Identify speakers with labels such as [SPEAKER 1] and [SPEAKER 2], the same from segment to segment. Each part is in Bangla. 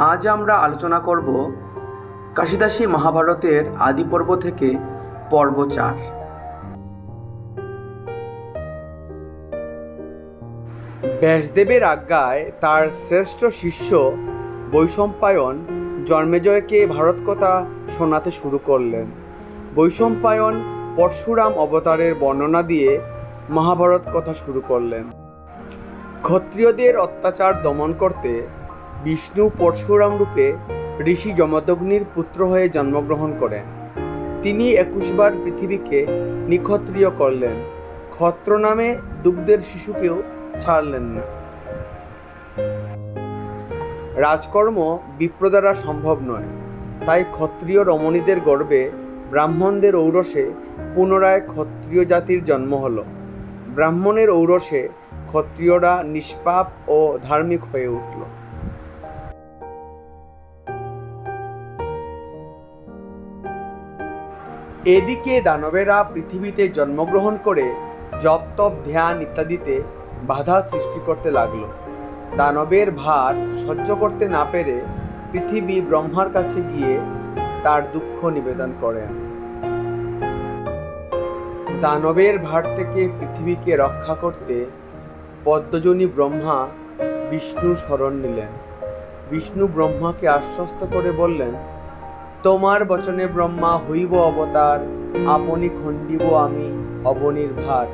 [SPEAKER 1] আজ আমরা আলোচনা করব কাশিদাসী মহাভারতের আদি পর্ব থেকে পর্ব 4। ব্যাসদেবের আজ্ঞায় তার শ্রেষ্ঠ শিষ্য বৈশম্পায়ন জন্মেজয়কে ভারত কথা শোনাতে শুরু করলেন। বৈশম্পায়ন পরশুরাম অবতারের বর্ণনা দিয়ে মহাভারত কথা শুরু করলেন। ক্ষত্রিয়দের অত্যাচার দমন করতে বিষ্ণু পরশুরাম রূপে ঋষি যমদগ্নির পুত্র হয়ে জন্মগ্রহণ করেন। তিনি 21 বার পৃথিবীকে নিক্ষত্রিয় করলেন। ক্ষত্র নামে দুগ্ধের শিশুকেও ছাড়লেন না। রাজকর্ম বিপ্র দ্বারা সম্ভব নয়, তাই ক্ষত্রিয় রমণীদের গর্ভে ব্রাহ্মণদের ঔরসে পুনরায় ক্ষত্রিয় জাতির জন্ম হল। ব্রাহ্মণের ঔরসে ক্ষত্রিয়রা নিষ্পাপ ও ধার্মিক হয়ে উঠল। এদিকে দানবেরা পৃথিবীতে জন্মগ্রহণ করে জপ তপ ধ্যান ইত্যাদিতে বাধা সৃষ্টি করতে লাগলো। দানবের ভার সহ্য করতে না পেরে পৃথিবী ব্রহ্মার কাছে গিয়ে তার দুঃখ নিবেদন করেন। দানবের ভার থেকে পৃথিবীকে রক্ষা করতে পদ্মজনী ব্রহ্মা বিষ্ণুর শরণ নিলেন। বিষ্ণু ব্রহ্মাকে আশ্বস্ত করে বললেন, তোমার বচনে ব্রহ্মা হইব অবতার, আপনি খণ্ডিব আমি অবনীর ভার।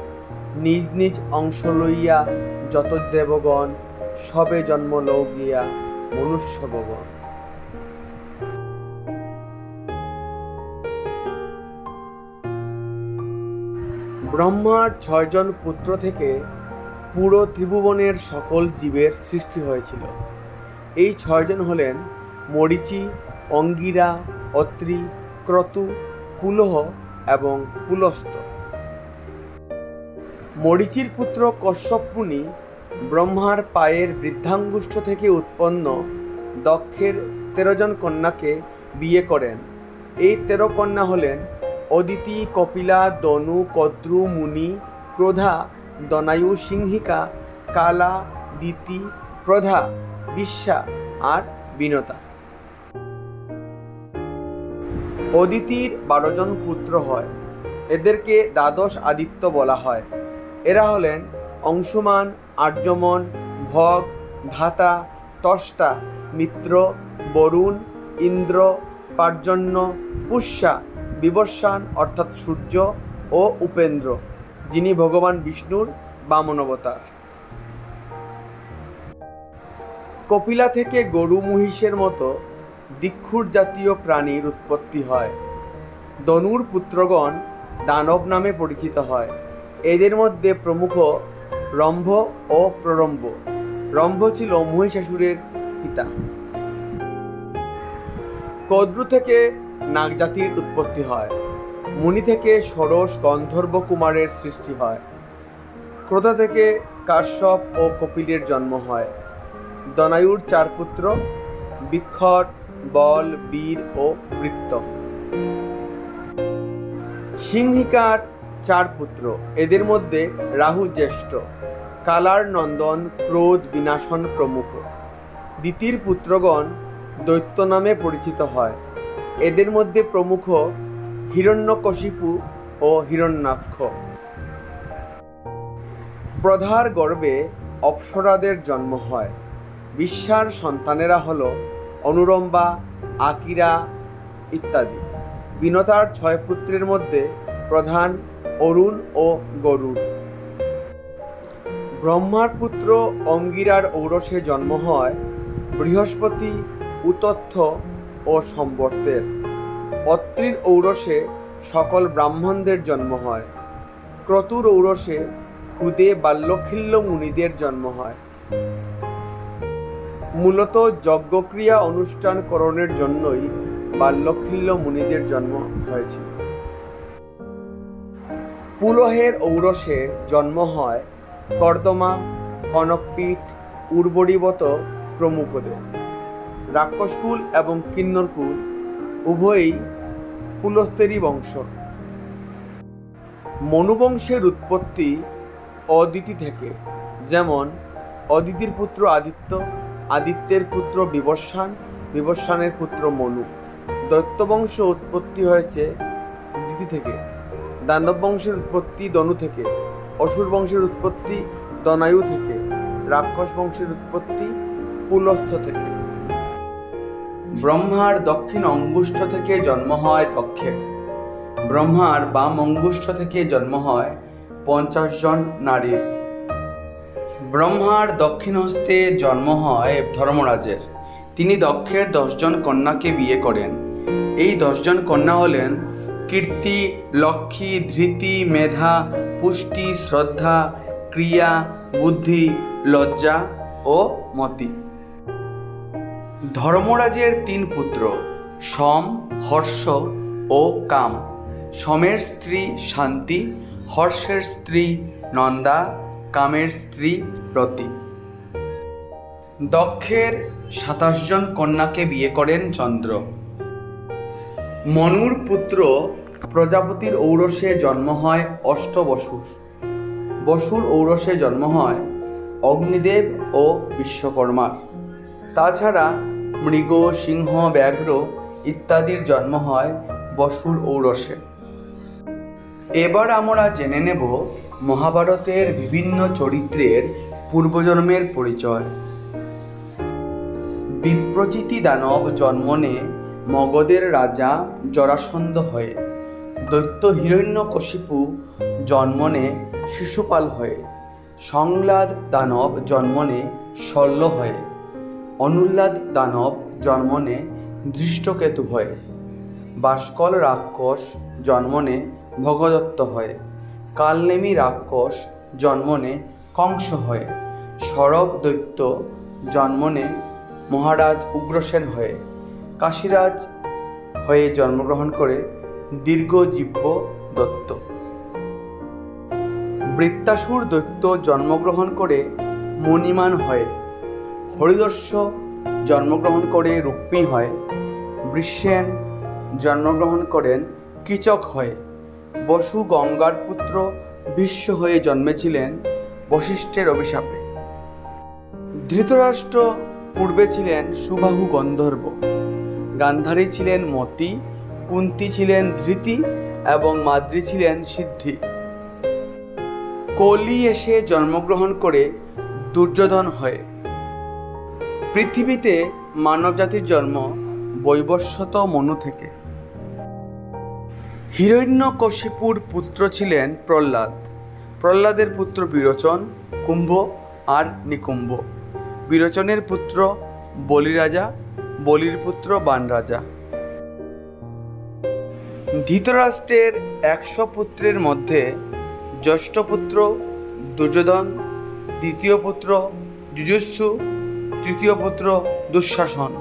[SPEAKER 1] নিজ নিজ অংশ লইয়া যত দেবগণ, সবে জন্ম লও গিয়া মনুষ্য ভবন। ব্রহ্মার 6 জন পুত্র থেকে পুরো ত্রিভুবনের সকল জীবের সৃষ্টি হয়েছিল। এই 6 জন হলেন মরীচি, অঙ্গিরা, অত্রি, ক্রতু, পুলহ এবং পুলস্ত। মরীচির পুত্র কশ্যপ মুনি ব্রহ্মার পায়ের বৃদ্ধাঙ্গুষ্ঠ থেকে উৎপন্ন দক্ষের 13 জন কন্যাকে বিয়ে করেন। এই 13 কন্যা হলেন অদিতি, কপিলা, দনু, কদ্রু, মুনি, ক্রোধা, দনায়ু, সিংহিকা, কালা, দিতি, প্রধা, বিশ্বা আর বিনতা। অদিতির 12 জন পুত্র হয়। এদেরকে দ্বাদশ আদিত্য বলা হয়। এরা হলেন অংশুমান, আর্যমন, ভগ, ধাতা, ত্বষ্টা, মিত্র, বরুণ, ইন্দ্র, পার্জন্য, পুষ্যা, বিবর্ষান অর্থাৎ সূর্য ও উপেন্দ্র, যিনি ভগবান বিষ্ণুর বামন অবতার। কপিলা থেকে গরু মহিষের মতো দিক্ষুর জাতীয় প্রাণীর উৎপত্তি হয়। দনুর পুত্রগণ দানব নামে পরিচিত হয়। এদের মধ্যে প্রমুখ রম্ভ ও প্ররম্ভ। রম্ভ ছিল মহিষাসুরের পিতা। কদ্রু থেকে নাগ জাতির উৎপত্তি হয়। মুনি থেকে ষোড়শ গন্ধর্ব কুমারের সৃষ্টি হয়। ক্রোধা থেকে কাশ্যপ ও কপিলের জন্ম হয়। দনায়ুর 4 পুত্র বিক্ষর, বল, বীর ও বৃত্ত। সিংহিকার 4 পুত্র। এদের মধ্যে রাহু জ্যেষ্ঠ, কালার নন্দন, ক্রোধ, বিনাশন প্রমুখ। দিতির পুত্রগণ দৈত্য নামে পরিচিত হয়। এদের মধ্যে প্রমুখ হিরণ্যকশিপু ও হিরণ্যাক্ষ। প্রধার গর্ভে অপ্সরাদের জন্ম হয়। বিশ্বার সন্তানেরা হল অনুরম্বা, আকিরা ইত্যাদি। বিনতার 6 পুত্রের মধ্যে প্রধান অরুণ ও গরুড়। ব্রহ্মার পুত্র অঙ্গিরার ঔরসে জন্ম হয় বৃহস্পতি, উতথ্য ও সম্বর্তের। অত্রির ঔরসে সকল ব্রাহ্মণদের জন্ম হয়। ক্রতুর ঔরসে ক্ষুদে বাল্যখিল্য মুনিদের জন্ম হয়। মূলত যজ্ঞক্রিয়া অনুষ্ঠান করণের জন্যই বাল্যখিল্য মুনিদের জন্ম হয়েছিল। পুলহের ঔরসে জন্ম হয় কর্দমা, কনকপীঠ, উর্বরীবত প্রমুখদের। রাক্ষসকুল এবং কিন্নরকুল উভয়ই পুলস্তেরই বংশ। মনুবংশের উৎপত্তি অদিতি থেকে, যেমন অদিতির পুত্র আদিত্য, আদিত্যের পুত্র বিবর্ষান বিবস্বানের পুত্র মনু। দৈত্য বংশ উৎপত্তি হয়েছে দিতি থেকে, দানব বংশের উৎপত্তি দনু থেকে, অসুর বংশের উৎপত্তি দনায়ু থেকে, রাক্ষস বংশের উৎপত্তি পুলস্থ থেকে। ব্রহ্মার দক্ষিণ অঙ্গুষ্ঠ থেকে জন্ম হয় দক্ষের। ব্রহ্মার বাম অঙ্গুষ্ঠ থেকে জন্ম হয় 50 জন নারীর। ব্রহ্মার দক্ষিণ হস্তে জন্ম হয় ধর্মরাজের। তিনি দক্ষের 10 জন কন্যাকে বিয়ে করেন। এই 10 জন কন্যা হলেন কীর্তি, লক্ষ্মী, ধৃতি, মেধা, পুষ্টি, শ্রদ্ধা, ক্রিয়া, বুদ্ধি, লজ্জা ও মতি। ধর্মরাজের 3 পুত্র, সম, হর্ষ ও কাম। সমের স্ত্রী শান্তি, হর্ষের স্ত্রী নন্দা, কামের স্ত্রী রতি। দক্ষের 27 জন কন্যাকে বিয়ে করেন চন্দ্র। মনুর পুত্র প্রজাপতির ঔরসে জন্ম হয় অষ্টবসুর। বসুর ঔরসে জন্ম হয় অগ্নিদেব ও বিশ্বকর্মার। তাছাড়া মৃগ, সিংহ, ব্যাঘ্র ইত্যাদির জন্ম হয় বসুর ঔরসে। এবার আমরা জেনে নেব মহাভারতের বিভিন্ন চরিত্রের পূর্বজন্মের পরিচয়। বিপ্রচিতি দানব জন্ম নেয় মগধের রাজা জরাসন্ধ হয়ে। দৈত্য হিরণ্যকশিপু জন্ম নেয় শিশুপাল হয়ে। সংলাদ দানব জন্ম নেয় শল্য হয়ে। অনুল্লাদ দানব জন্ম নেয় ধৃষ্টকেতু হয়ে। বাষ্কল রাক্ষস জন্ম নেয় ভগদত্ত হয়ে। কালনেমী রাক্ষস জন্ম নেয় কংস হয়ে। সরব দৈত্য জন্ম নেয় মহারাজ উগ্রসেন হয়ে। কাশীরাজ হয়ে জন্মগ্রহণ করে দীর্ঘজীব্য দত্ত। বৃত্তাসুর দৈত্য জন্মগ্রহণ করে মণিমান হয়ে। হরিদর্শ জন্মগ্রহণ করে রুক্মী হয়ে। বৃষেন জন্মগ্রহণ করেন কীচক হয়ে। বসু গঙ্গার পুত্র ভীষ্ম হয়ে জন্মেছিলেন বশিষ্ঠের অভিশাপে। ধৃতরাষ্ট্র পূর্বে ছিলেন সুবাহু গন্ধর্ব। গান্ধারী ছিলেন মতি, কুন্তী ছিলেন ধৃতি এবং মাদ্রী ছিলেন সিদ্ধি। কলি এসে জন্মগ্রহণ করে দুর্যোধন হয়ে। পৃথিবীতে মানবজাতির জন্ম বৈবস্বত মনু থেকে। হিরণ্যকশিপুর পুত্র ছিলেন প্রহ্লাদ। প্রহ্লাদের পুত্র বিরোচন, কুম্ভ আর নিকুম্ভ। বিরোচনের পুত্র বলি রাজা, বলির পুত্র বান রাজা। ধৃতরাষ্ট্রের 100 পুত্রের মধ্যে জ্যেষ্ঠ পুত্র দুর্যোধন, দ্বিতীয় পুত্র যুযুৎসু, তৃতীয় পুত্র দুঃশাসন,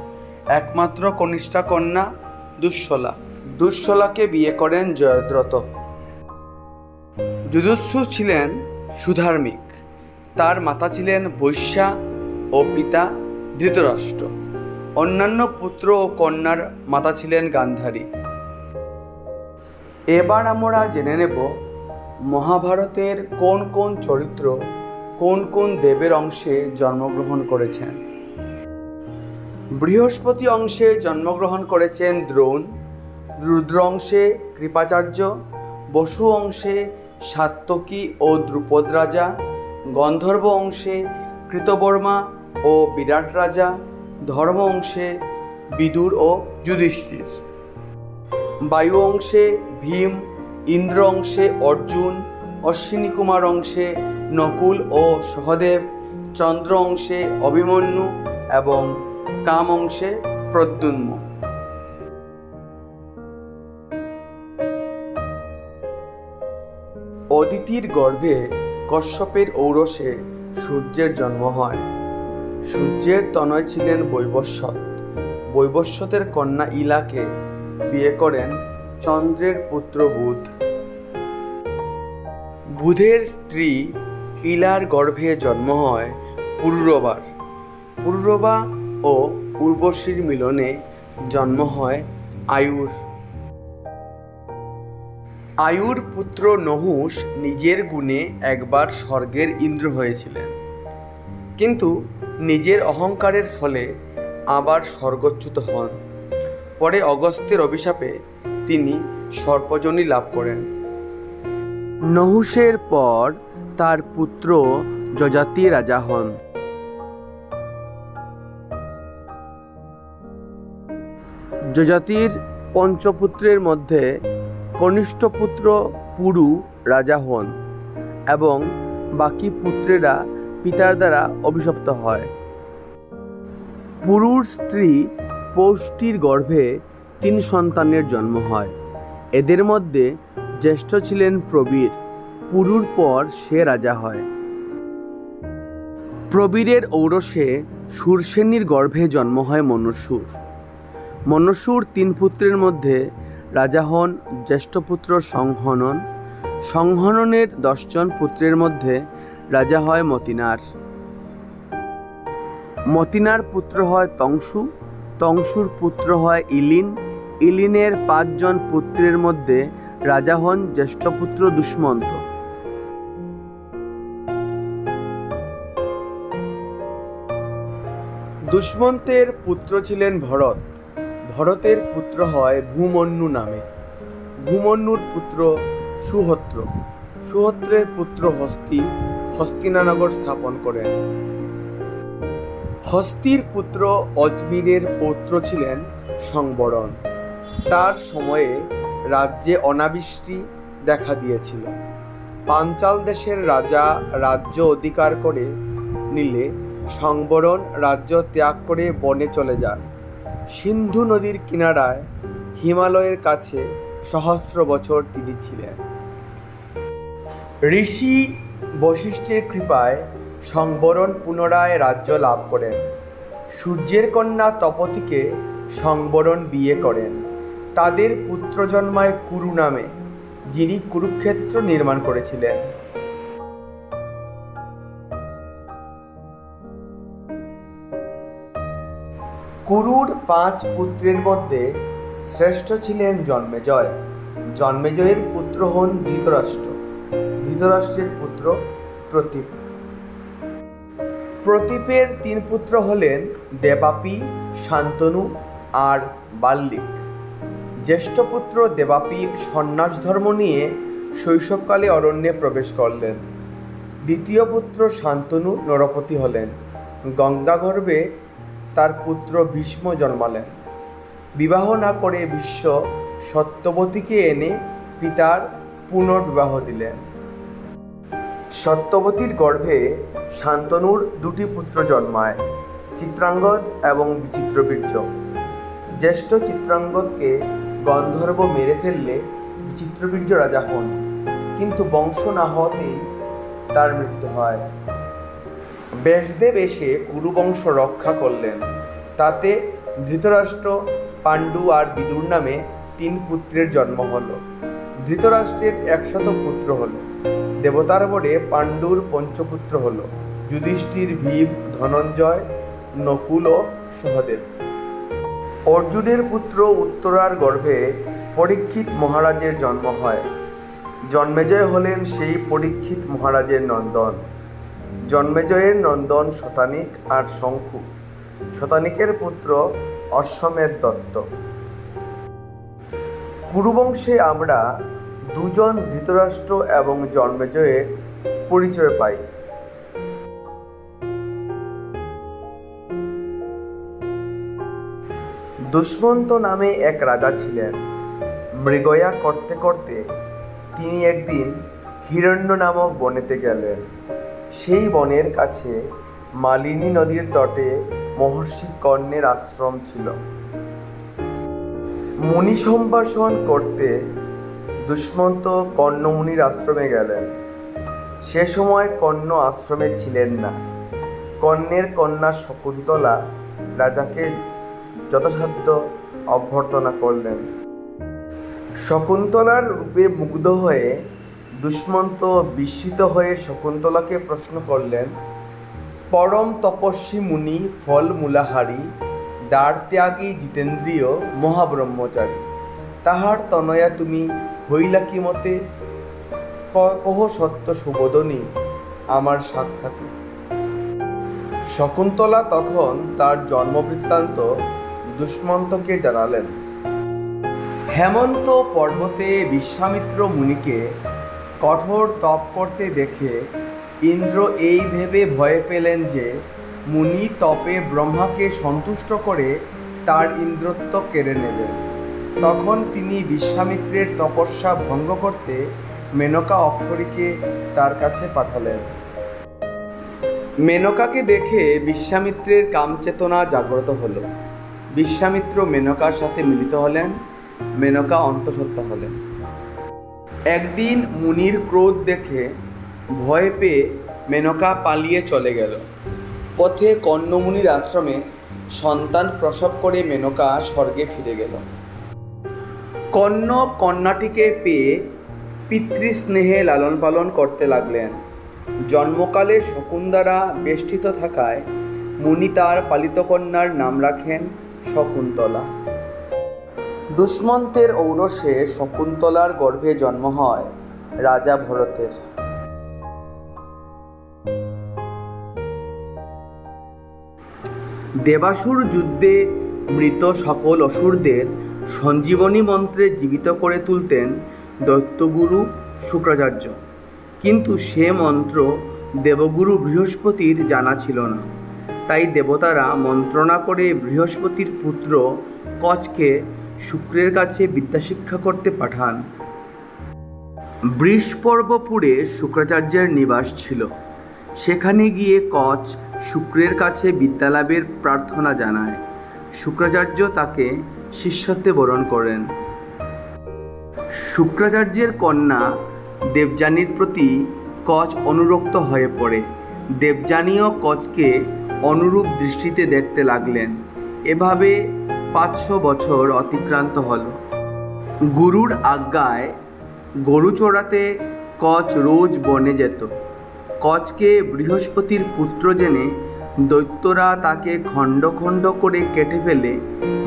[SPEAKER 1] একমাত্র কনিষ্ঠা কন্যা দুঃশলা। দুঃশলাকে বিয়ে করেন জয়দ্রথ। যুযুৎসু ছিলেন সুধার্মিক। তার মাতা ছিলেন বৈশ্যা ও পিতা ধৃতরাষ্ট্র। অন্যান্য পুত্র ও কন্যার মাতা ছিলেন গান্ধারী। এবার আমরা জেনে নেব মহাভারতের কোন কোন চরিত্র কোন কোন দেবের অংশে জন্মগ্রহণ করেছেন। বৃহস্পতি অংশে জন্মগ্রহণ করেছেন দ্রোণ, রুদ্র অংশে কৃপাচার্য, বসু অংশে সাত্যকী ও দ্রুপদ রাজা, গন্ধর্ব অংশে কৃতবর্মা ও বিরাট রাজা, ধর্ম অংশে বিদুর ও যুধিষ্ঠির, বায়ু অংশে ভীম, ইন্দ্র অংশে অর্জুন, অশ্বিনী কুমার অংশে নকুল ও সহদেব, চন্দ্র অংশে অভিমন্যু এবং কাম অংশে প্রদ্যুম্ন। অদিতির গর্ভে কশ্যপের ঔরসে সূর্যের জন্ম হয়। সূর্যের তনয় ছিলেন বৈবস্বত। বৈবস্বতের কন্যা ইলাকে বিয়ে করেন চন্দ্রের পুত্র বুধ। বুধের স্ত্রী ইলার গর্ভে জন্ম হয় পুরুরবার। পুরুরবা ও উর্বশীর মিলনে জন্ম হয় আয়ুর। আয়ুর পুত্র নহুষ নিজের গুণে একবার স্বর্গের ইন্দ্র হয়েছিলেন, কিন্তু নিজের অহংকারের ফলে আবার স্বর্গচ্যুত হন। পরে অগস্ত্যের অভিশাপে তিনি সর্পযোনি লাভ করেন। নহুষের পর তার পুত্র যযাতি রাজা হন। যযাতির পঞ্চপুত্রের মধ্যে কনিষ্ঠ পুত্র পুরু রাজা হন এবং বাকি পুত্রেরা পিতার দ্বারা অভিশপ্ত হয়। পুরুর স্ত্রী পৌষ্টির গর্ভে 3 সন্তানের জন্ম হয়। এদের মধ্যে জ্যেষ্ঠ ছিলেন প্রবীর। পুরুর পর সে রাজা হয়। প্রবীরের ঔরসে শূরসেনীর গর্ভে জন্ম হয় মনস্যুর। মনস্যুর 3 পুত্রের মধ্যে রাজা হন জ্যেষ্ঠ পুত্র সংহনন। সংহননের 10 জন পুত্রের মধ্যে রাজা হয় মতিনার। মতিনার পুত্র হয় তংশু। তংশুর পুত্র হয় ইলিন। ইলিনের 5 জন পুত্রের মধ্যে রাজা হন জ্যেষ্ঠ পুত্র দুষ্মন্ত। দুষ্মন্তের পুত্র ছিলেন ভরত। ভরতের পুত্র হয় ভূমন্যু নামে। ভূমন্যুর পুত্র সুহত্র। সুহত্রের পুত্র হস্তি হস্তিনানগর স্থাপন করেন। হস্তির পুত্র অজমিরের পৌত্র ছিলেন সংবরণ। তার সময়ে রাজ্যে অনাবৃষ্টি দেখা দিয়েছিল। পাঞ্চাল দেশের রাজা রাজ্য অধিকার করে নিলে সংবরণ রাজ্য ত্যাগ করে বনে চলে যান। সিন্ধু নদীর কিনারায় হিমালয়ের কাছে সহস্র বছর তিনি ছিলেন। ঋষি বশিষ্ঠের কৃপায় সংবরণ পুনরায় রাজ্য লাভ করেন। সূর্যের কন্যা তপতিকে সংবরণ বিয়ে করেন। তাদের পুত্র জন্মায় কুরু নামে, যিনি কুরুক্ষেত্র নির্মাণ করেছিলেন। কুরুর 5 পুত্রের মধ্যে শ্রেষ্ঠ ছিলেন জন্মেজয়। জন্মেজয়ের পুত্র হন ধৃতরাষ্ট্র। ধৃতরাষ্ট্রের পুত্র প্রতীপ। প্রতীপের 3 পুত্র হলেন দেবাপী, শান্তনু আর বাল্লিক। জ্যেষ্ঠ পুত্র দেবাপীর সন্ন্যাস ধর্ম নিয়ে শৈশবকালে অরণ্যে প্রবেশ করলেন। দ্বিতীয় পুত্র শান্তনু নরপতি হলেন। গঙ্গাগর্ভে তার পুত্র ভীষ্ম জন্মালেন। বিবাহ না করে ভীষ্ম সত্যবতীকে এনে পিতার পুনর্বিবাহ দিলেন। সত্যবতীর গর্ভে শান্তনুর 2টি পুত্র জন্মায়, চিত্রাঙ্গদ এবং বিচিত্রবীর্য। জ্যেষ্ঠ চিত্রাঙ্গদকে গন্ধর্ব মেরে ফেললে বিচিত্রবীর্য রাজা হন, কিন্তু বংশ না হতেই তার মৃত্যু হয়। ব্যাসদেব এসে কুরুবংশ রক্ষা করলেন। তাতে ধৃতরাষ্ট্র, পাণ্ডু আর বিদুর নামে 3 পুত্রের জন্ম হল। ধৃতরাষ্ট্রের 100 পুত্র হল। দেবতার বরে পাণ্ডুর পঞ্চপুত্র হল যুধিষ্ঠির, ভীম, ধনঞ্জয়, নকুল ও সহদেব। অর্জুনের পুত্র উত্তরার গর্ভে পরীক্ষিত মহারাজের জন্ম হয়। জন্মেজয় হলেন সেই পরীক্ষিত মহারাজের নন্দন। জন্মেজয়ের নন্দন শতানিক আর শঙ্কু। শতানিকের পুত্র অশ্বমেধ দত্ত। কুরুবংশে আমরা 2 জন ধৃতরাষ্ট্র এবং জন্মেজয়ের পরিচয় পাই। দুষ্মন্ত নামে এক রাজা ছিলেন। মৃগয়া করতে করতে তিনি একদিন হিরণ্য নামক বনেতে গেলেন। সেই বনের কাছে মালিনী নদীর তটে মহর্ষি কর্ণের আশ্রম ছিল। মুনি সম্ভাষণ করতে দুষ্মন্ত কর্ণমুনির আশ্রমে গেলেন। সে সময় কর্ণ আশ্রমে ছিলেন না। কর্ণের কন্যা শকুন্তলা রাজাকে যথাসাধ্য অভ্যর্থনা করলেন। শকুন্তলার রূপে মুগ্ধ হয়ে দুষ্মন্ত বিস্মিত হয়ে শকুন্তলাকে প্রশ্ন করলেন, পরম তপস্বী মুনি, ফল মূলাহারী, দ্বার ত্যাগী, জিতেন্দ্রিয়, মহাব্রহ্মচারী, তাহার তনয়া তুমি হইলা কি মতে? কহ সত্য সুবোধনী আমার সাক্ষাৎ। শকুন্তলা তখন তার জন্মবৃত্তান্ত দুষ্মন্তকে জানালেন। হেমন্ত পর্বতে বিশ্বামিত্র মুনিকে কঠোর তপ করতে দেখে ইন্দ্র এই ভেবে ভয় পেলেন যে মুনি তপে ব্রহ্মাকে সন্তুষ্ট করে তার ইন্দ্রত্ব কেড়ে নেবেন। তখন তিনি বিশ্বামিত্রের তপস্যা ভঙ্গ করতে মেনকা অপ্সরীকে তার কাছে পাঠালেন। মেনকাকে দেখে বিশ্বামিত্রের কামচেতনা জাগ্রত হলো। বিশ্বামিত্র মেনকার সাথে মিলিত হলেন, মেনকা অন্তঃসত্ত্বা হলেন। একদিন মুনির ক্রোধ দেখে ভয় পেয়ে মেনকা পালিয়ে চলে গেল। পথে কণ্যমুনির আশ্রমে সন্তান প্রসব করে মেনকা স্বর্গে ফিরে গেল। কণ্য কন্যাটিকে পেয়ে পিতৃস্নেহে লালন পালন করতে লাগলেন। জন্মকালে শকুন দ্বারা বেষ্টিত থাকায় মুনি তার পালিত কন্যার নাম রাখেন শকুন্তলা। দুষ্মন্তের ঔরসে শকুন্তলার গর্ভে জন্ম হয় রাজা ভরতের। দেবাসুর যুদ্ধে মৃত সকল অসুরদের সঞ্জীবনী মন্ত্রে জীবিত করে তুলতেন দৈত্যগুরু শুক্রাচার্য, কিন্তু সে মন্ত্র দেবগুরু বৃহস্পতির জানা ছিল না। তাই দেবতারা মন্ত্রণা করে বৃহস্পতির পুত্র কচকে শুক্রের কাছে বিদ্যাশিক্ষা করতে পাঠান। বৃষপর্বপুরে শুক্রাচার্যের নিবাস ছিল। সেখানে গিয়ে কচ শুক্রের কাছে বিদ্যালাভের প্রার্থনা জানায়। শুক্রাচার্য তাকে শিষ্যত্বে বরণ করেন। শুক্রাচার্যের কন্যা দেবযানীর প্রতি কচ অনুরক্ত হয়ে পড়ে। দেবযানীও কচকে অনুরূপ দৃষ্টিতে দেখতে লাগলেন। এভাবে 500 বছর অতিক্রান্ত হল। গুরুর আজ্ঞায় গরু চড়াতে কচ রোজ বনে যেত। কচকে বৃহস্পতির পুত্র জেনে দৈত্যরা তাকে খণ্ড খণ্ড করে কেটে ফেলে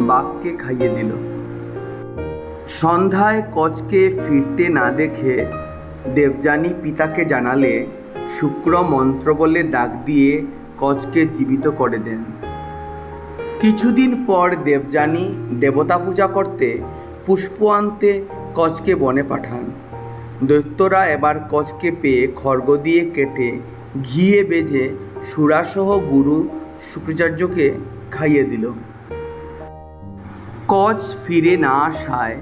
[SPEAKER 1] বাঘকে খাইয়ে দিল। সন্ধ্যায় কচকে ফিরতে না দেখে দেবযানী পিতাকে জানালে শুক্র মন্ত্র বলে ডাক দিয়ে কচকে জীবিত করে দেন। কিছুদিন পর দেবযানী দেবতা পূজা করতে পুষ্প আনতে কচকে বনে পাঠান। দৈত্যরা এবার কচকে পেয়ে খড়গ দিয়ে কেটে ঘিয়ে বেজে সুরাসহ গুরু শুক্রাচার্যকে খাইয়ে দিল। কচ ফিরে না আসায়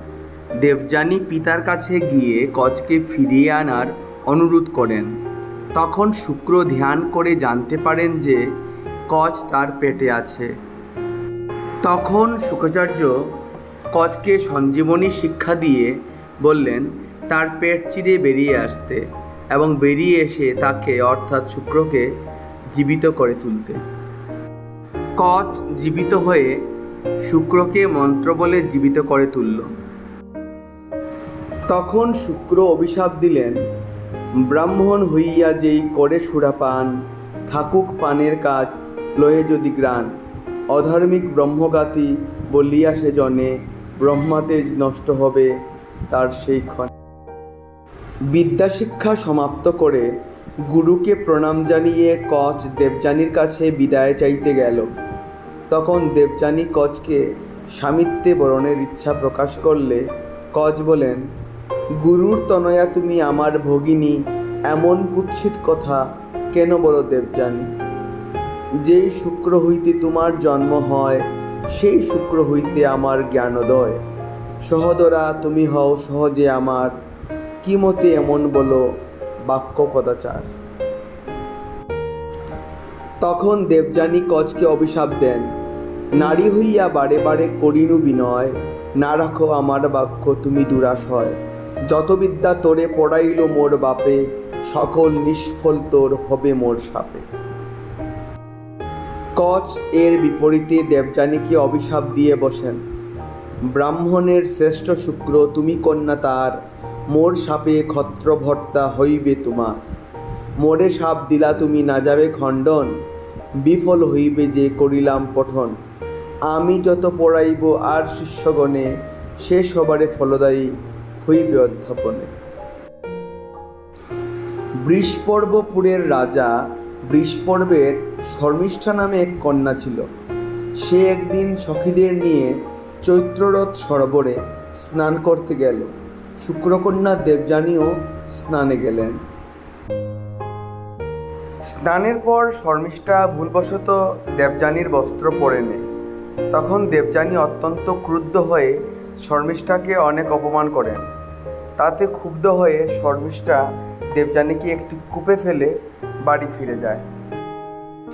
[SPEAKER 1] দেবযানী পিতার কাছে গিয়ে কচকে ফিরিয়ে আনার অনুরোধ করেন। তখন শুক্র ধ্যান করে জানতে পারেন যে কচ তার পেটে আছে। তখন শুক্রাচার্য কচকে সঞ্জীবনী শিক্ষা দিয়ে বললেন তার পেট চিরে বেরিয়ে আসতে এবং বেরিয়ে এসে তাকে অর্থাৎ শুক্রকে জীবিত করে তুলতে। কচ জীবিত হয়ে শুক্রকে মন্ত্র বলে জীবিত করে তুলল। তখন শুক্র অভিশাপ দিলেন, ব্রাহ্মণ হইয়া যেই করে সুরাপান, থাকুক পানের কাজ লয়ে যদি গ্রাণ, অধার্মিক ব্রহ্মগাতি বলিয়া সে জনে, ব্রহ্মাতেজ নষ্ট হবে তার সেই ক্ষণে। বিদ্যাশিক্ষা সমাপ্ত করে গুরুকে প্রণাম জানিয়ে কচ দেবযানীর কাছে বিদায় চাইতে গেল। তখন দেবযানী কচকে স্বামিত্বে বরণের ইচ্ছা প্রকাশ করলে কচ বলেন, গুরুর তনয়া তুমি আমার ভগিনী, এমন কুৎসিত কথা কেন বলো দেবযানী? যেই শুক্র হইতে তোমার জন্ম হয় সেই শুক্র হইতে আমার জ্ঞানোদয়। সহদরা তুমি হও সহজে আমার, কি মতে এমন বলো বাক্য কদাচার। তখন দেবযানী কচকে অভিশাপ দেন, নারী হইয়া বারে বারে করিনু বিনয়, না রাখো আমার বাক্য তুমি দুরাশয়। যত বিদ্যা তোরে পড়াইল মোর বাপে, সকল নিষ্ফল তোর হবে মোর সাপে। কচ এর বিপরীতে দেবযানীকে অভিশাপ দিয়ে বসেন, ব্রাহ্মণের শ্রেষ্ঠ শুক্র তুমি কন্যা তার, মোর সাপে ক্ষত্রভর্তা হইবে তোমার। মোরে সাপ দিলা তুমি না যাবে খণ্ডন, বিফল হইবে যে করিলাম পঠন। আমি যত পড়াইব আর শিষ্যগণে, সে সবারে ফলদায়ী হইবে অধ্যাপনে। বৃষপর্বপুরের রাজা বৃষপর্বের শর্মিষ্ঠা নামে এক কন্যা ছিল। সে একদিন সখীদের নিয়ে চৈত্ররথ সরোবরে স্নান করতে গেল। শুক্রকন্যা দেবযানীও স্নানে গেলেন। স্নানের পর শর্মিষ্ঠা ভুলবশত দেবযানীর বস্ত্র পরে নেয়। তখন দেবযানী অত্যন্ত ক্রুদ্ধ হয়ে শর্মিষ্ঠাকে অনেক অপমান করেন। তাতে ক্ষুব্ধ হয়ে শর্মিষ্ঠা দেবযানীকে একটি কূপে ফেলে বাড়ি ফিরে যায়।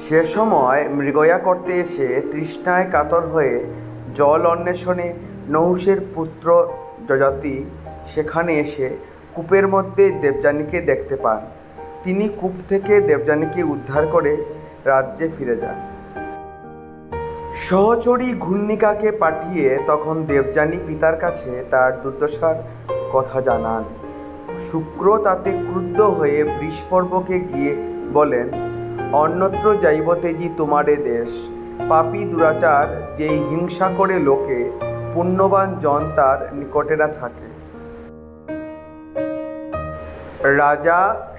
[SPEAKER 1] সে সময় মৃগয়া করতে এসে তৃষ্ণায় কাতর হয়ে জল অন্বেষণে নহুষের পুত্র যযাতি সেখানে এসে কূপের মধ্যে দেবযানীকে দেখতে পান। তিনি কূপ থেকে দেবযানীকে উদ্ধার করে রাজ্যে ফিরে যান। সহচরী ঘূর্ণিকাকে পাঠিয়ে তখন দেবযানী পিতার কাছে তার দুর্দশার কথা জানান। শুক্র তাতে ক্রুদ্ধ হয়ে বৃষপর্বকে গিয়ে বলেন, অন্যত্র যাইব তেজি তোমারে দেশ, পাপী দুরাচার যেই হিংসা করে লোকে, পুণ্যবান জন তার নিকটে না থাকে। রাজা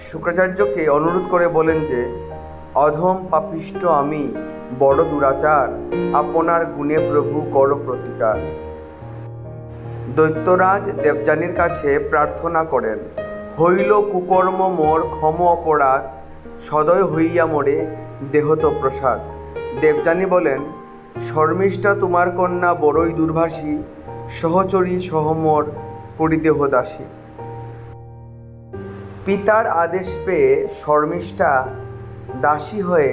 [SPEAKER 1] শুক্রাচার্যকে অনুরোধ করে বলেন যে, অধম পাপিষ্ঠ আমি, বড় দুরাচার, আপনার গুণে প্রভু কর প্রতিকার। দৈত্যরাজ দেবযানীর কাছে প্রার্থনা করেন, হইল কুকর্ম মোর ক্ষম অপরাধ, সদয় হইয়া মোরে দেহত প্রসাদ। দেবযানী বলেন, শর্মিষ্ঠা তোমার কন্যা বড়ই দুর্ভাষী, সহচরী সহমোর পরিদেহ দাসী। পিতার আদেশ পেয়ে শর্মিষ্ঠা দাসী হয়ে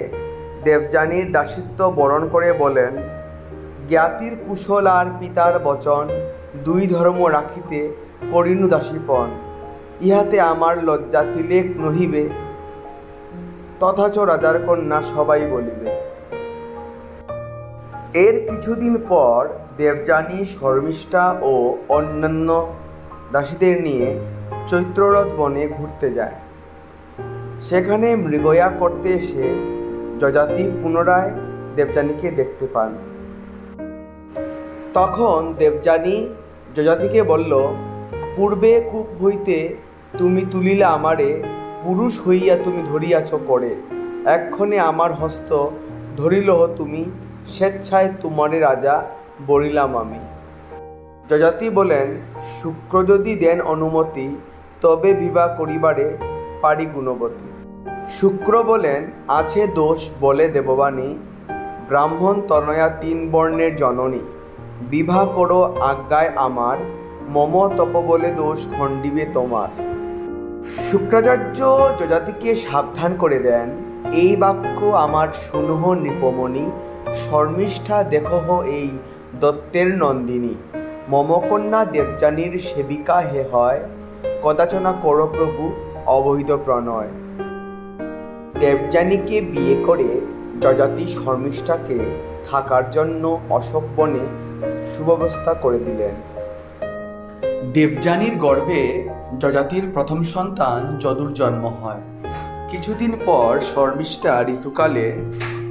[SPEAKER 1] দেবযানীর দাসিত্ব বরণ করে বলেন, জ্ঞাতির কুশল আর পিতার বচন, দুই ধর্ম রাখিতে করিনু দাসীপন, ইহাতে আমার লজ্জা তিলেক নহিবে, তথাচ রাজার কন্যা সবাই বলিবে। এর কিছুদিন পর দেবযানী শর্মিষ্ঠা ও অন্যান্য দাসীদের নিয়ে চৈত্ররথ বনে ঘুরতে যায়। সেখানে মৃগয়া করতে এসে যযাতি পুনরায় দেবযানীকে দেখতে পান। তখন দেবযানী যযাতিকে বলল, পূর্বে কূপ হইতে তুমি তুলিলা আমারে, পুরুষ হইয়া তুমি ধরিয়াছ করে, এক্ষণে আমার হস্ত ধরিলহ তুমি, স্বেচ্ছায় তোমারে রাজা বলিলাম আমি। যযাতি বলেন, শুক্র যদি দেন অনুমতি, তবে বিবাহ করিবারে পারি গুণবতী। শুক্র বলেন, আছে দোষ বলে দেববাণী, ব্রাহ্মণ তনয়া 3 বর্ণের জননী, বিবাহ করো আজ্ঞায় আমার, মম তপ বলে দোষ খণ্ডিবে তোমার। শুক্রাচার্য যযাতিকে সাবধান করে দেন, এই বাক্য আমার শুনহ নৃপমণি, শর্মিষ্ঠা দেখহ এই দত্তের নন্দিনী, মম কন্যা দেবযানীর সেবিকা হে হয়, কদাচনা কর প্রভু অবহিত প্রণয়। দেবযানীকে বিয়ে করে যযাতি শর্মিষ্ঠাকে থাকার জন্য অশোক বনে সুব্যবস্থা করে দিলেন। দেবযানীর গর্ভে যযাতির প্রথম সন্তান যদুর জন্ম হয়। কিছুদিন পর শর্মিষ্ঠা ঋতুকালে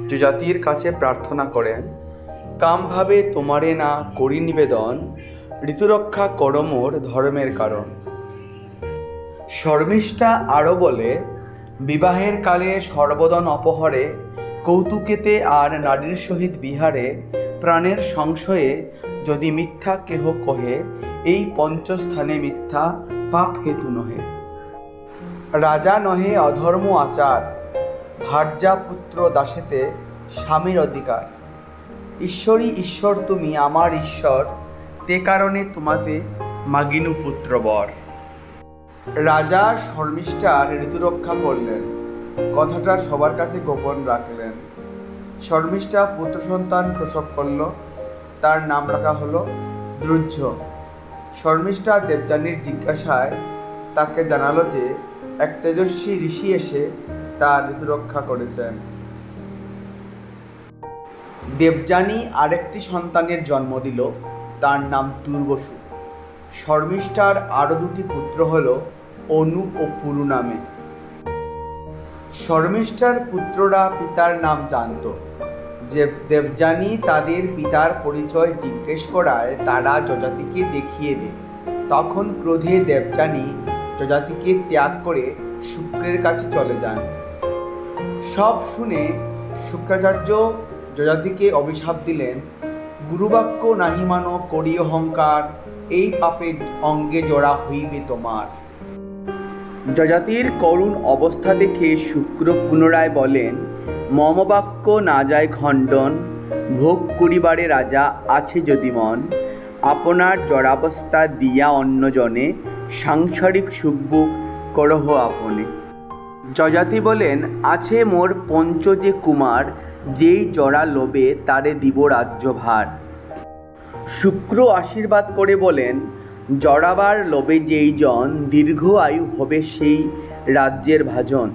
[SPEAKER 1] যযাতির কাছে প্রার্থনা করেন, কামভাবে তোমারে না করি নিবেদন, ঋতুরক্ষা কর মোর ধর্মের কারণ। শর্মিষ্ঠা আরও বলে, বিবাহের কালে সর্বদন অপহরে, কৌতুকেতে আর নারীর সহিত বিহারে, প্রাণের সংশয়ে যদি মিথ্যা কেহ কহে, এই পঞ্চস্থানে মিথ্যা পাপ হেতু নহে। রাজা নহে অধর্ম আচার, ভার্যা পুত্র দাসেতে স্বামীর অধিকার। ঈশ্বরী ঈশ্বর তুমি আমার ঈশ্বর, তে কারণে তোমাতে মাগিনু পুত্র বর। রাজা শর্মিষ্ঠার ঋতুরক্ষা করলেন, কথাটা সবার কাছে গোপন রাখলেন। শর্মিষ্ঠা পুত্র সন্তান প্রসব করল, তার নাম রাখা হলো দ্রুহ্য। শর্মিষ্ঠা দেবযানীর জিজ্ঞাসায় তাকে জানালো যে এক তেজস্বী ঋষি এসে তার ঋতুরক্ষা করেছেন। দেবযানী আরেকটি সন্তানের জন্ম দিল, তার নাম দুর্বসু। শর্মিষ্ঠার আরও 2টি পুত্র হল অনু ও পুরু নামে। শর্মিষ্ঠার পুত্ররা পিতার নাম জানত। যে দেবযানী তাদের পিতার পরিচয় জিজ্ঞেস করায় তারা যযাতিকে দেখিয়ে দেয়। তখন ক্রোধে দেবযানী যযাতিকে ত্যাগ করে শুক্রের কাছে চলে যান। সব শুনে শুক্রাচার্য যযাতিকে অভিশাপ দিলেন, গুরুবাক্য নাহি মানো করি অহংকার, এই পাপে অঙ্গে জড়া হইবে তোমার। যযাতির করুণ অবস্থা দেখে শুক্র পুনরায় বলেন, মম বাক্য না যায় খণ্ডন, ভোগ করিবারে রাজা আছে যদি মন, আপনার জড়াবস্থা দিয়া অন্যজনে, সাংসারিক সুখভোগ করহ আপনে। যযাতি বলেন, আছে মোর পঞ্চ যে কুমার, যেই জড়া লোভে তারে দিব রাজ্যভার। শুক্র আশীর্বাদ করে বলেন, জড়াবার লোভে যেই জন, দীর্ঘ আয়ু হবে সেই রাজ্যের ভাজন,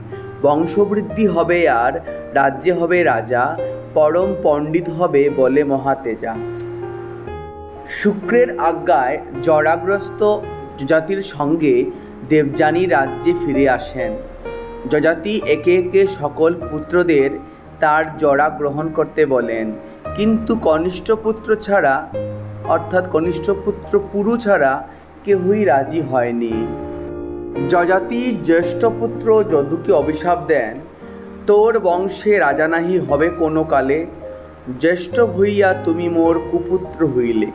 [SPEAKER 1] বংশবৃদ্ধি হবে আর রাজ্যে হবে রাজা, পরম পণ্ডিত হবে বলে মহাতেজা। শুক্রের আজ্ঞায় জরাগ্রস্ত যযাতির সঙ্গে দেবযানী রাজ্যে ফিরে আসেন। যযাতি একে একে সকল পুত্রদের তার জরা গ্রহণ করতে বলেন, কিন্তু কনিষ্ঠ পুত্র ছাড়া, অর্থাৎ কনিষ্ঠ পুত্র পুরু ছাড়া কেউই রাজি হয়নি। যযাতি জ্যেষ্ঠ পুত্র যদুকে অভিশাপ দেন, তোর বংশে রাজা নাহি হবে কোনো কালে, জ্যেষ্ঠ হইয়া তুমি মোর কুপুত্র হইলে।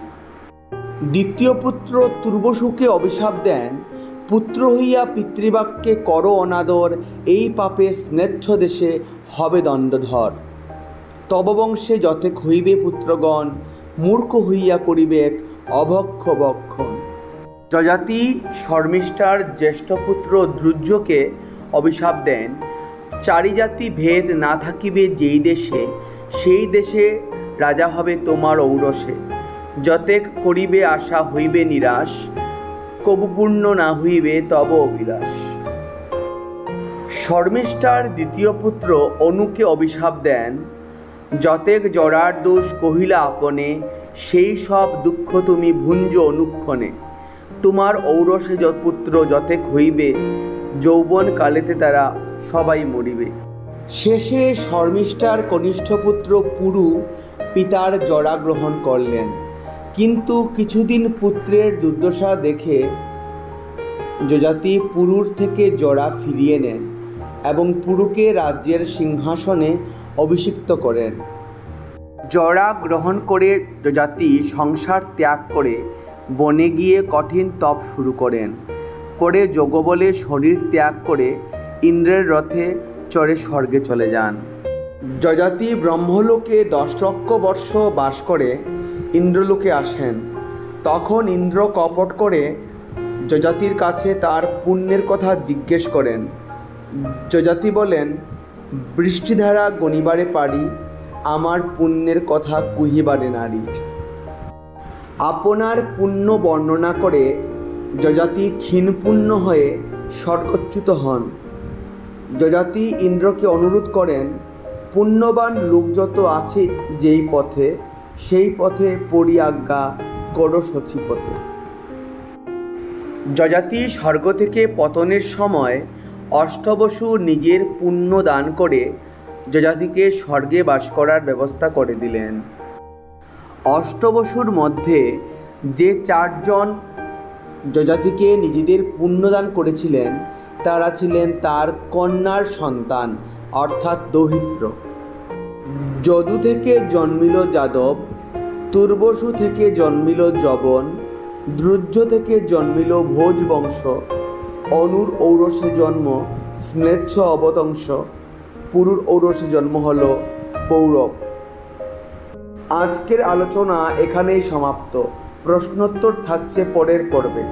[SPEAKER 1] দ্বিতীয় পুত্র তুর্বসুকে অভিশাপ দেন, পুত্র হইয়া পিতৃবাক্যে করো অনাদর, এই পাপে স্নেচ্ছ দেশে হবে দণ্ডধর। তব বংশে যতেক হইবে পুত্রগণ, মূর্খ হইয়া করিবেক অভক্ষ বক্ষণ। যযাতি শর্মিষ্ঠার জ্যেষ্ঠ পুত্র দ্রুজকে অভিশাপ দেন, চারি জাতি ভেদ না থাকিবে যেই দেশে, সেই দেশে রাজা হবে তোমার ঔরসে, যতেক করিবে আশা হইবে নিরাশ, কবু পূর্ণ না হইবে তব অভিলাষ। শর্মিষ্ঠার দ্বিতীয় পুত্র অনুকে অভিশাপ দেন, যতেক জরার দোষ কহিলা আপনে, সেই সব দুঃখ তুমি ভুঞ্জ অনুক্ষণে, তোমার ঔরসে পুত্র যতেক হইবে, যৌবন কালেতে তারা সবাই মরিবে। শেষে শর্মিষ্ঠার কনিষ্ঠ পুত্র পুরু পিতার জরা গ্রহণ করলেন, কিন্তু কিছুদিন পুত্রের দুর্দশা দেখে যযাতি পুরুর থেকে জরা ফিরিয়ে নেন এবং পুরুকে রাজ্যের সিংহাসনে অভিষিক্ত করেন। জরা গ্রহণ করে যযাতি সংসার ত্যাগ করে বনে গিয়ে কঠিন তপ শুরু করেন। পরে যোগবলে শরীর ত্যাগ করে ইন্দ্রের রথে চড়ে স্বর্গে চলে যান। যযাতি ব্রহ্মলোকে 10 লক্ষ বর্ষ বাস করে ইন্দ্রলোকে আসেন। তখন ইন্দ্র কপট করে যযাতির কাছে তার পুণ্যের কথা জিজ্ঞেস করেন। যযাতি বলেন, বৃষ্টিধারা গণিবারে পারি, আমার পুণ্যের কথা কহিবারে নারী। আপনার পুণ্য বর্ণনা করে যযাতি ক্ষীণপুণ্য হয়ে স্বর্গচ্যুত হন। যযাতি ইন্দ্রকে অনুরোধ করেন, পুণ্যবান লোক যত আছে যেই পথে, সেই পথে পরিআজ্ঞা করো সচিপতে। যযাতি স্বর্গ থেকে পতনের সময় অষ্টবসু নিজের পুণ্য দান করে যযাতিকে স্বর্গে বাস করার ব্যবস্থা করে দিলেন। অষ্টবসুর মধ্যে যে 4 জন যযাতিকে নিজেদের পুণ্যদান করেছিলেন, তারা ছিলেন তার কন্যার সন্তান, অর্থাৎ দৌহিত্র। যদু থেকে জন্মিল যাদব, তুর্বসু থেকে জন্মিল যবন, দ্রুজ থেকে জন্মিল ভোজ বংশ, অনুর ঔরসে জন্ম স্ম্লেচ্ছ অবতংশ, পুরুর ঔরসে জন্ম হল পৌরব। আজকের আলোচনা এখানেই সমাপ্ত। প্রশ্নোত্তর থাকছে পরের পর্বে।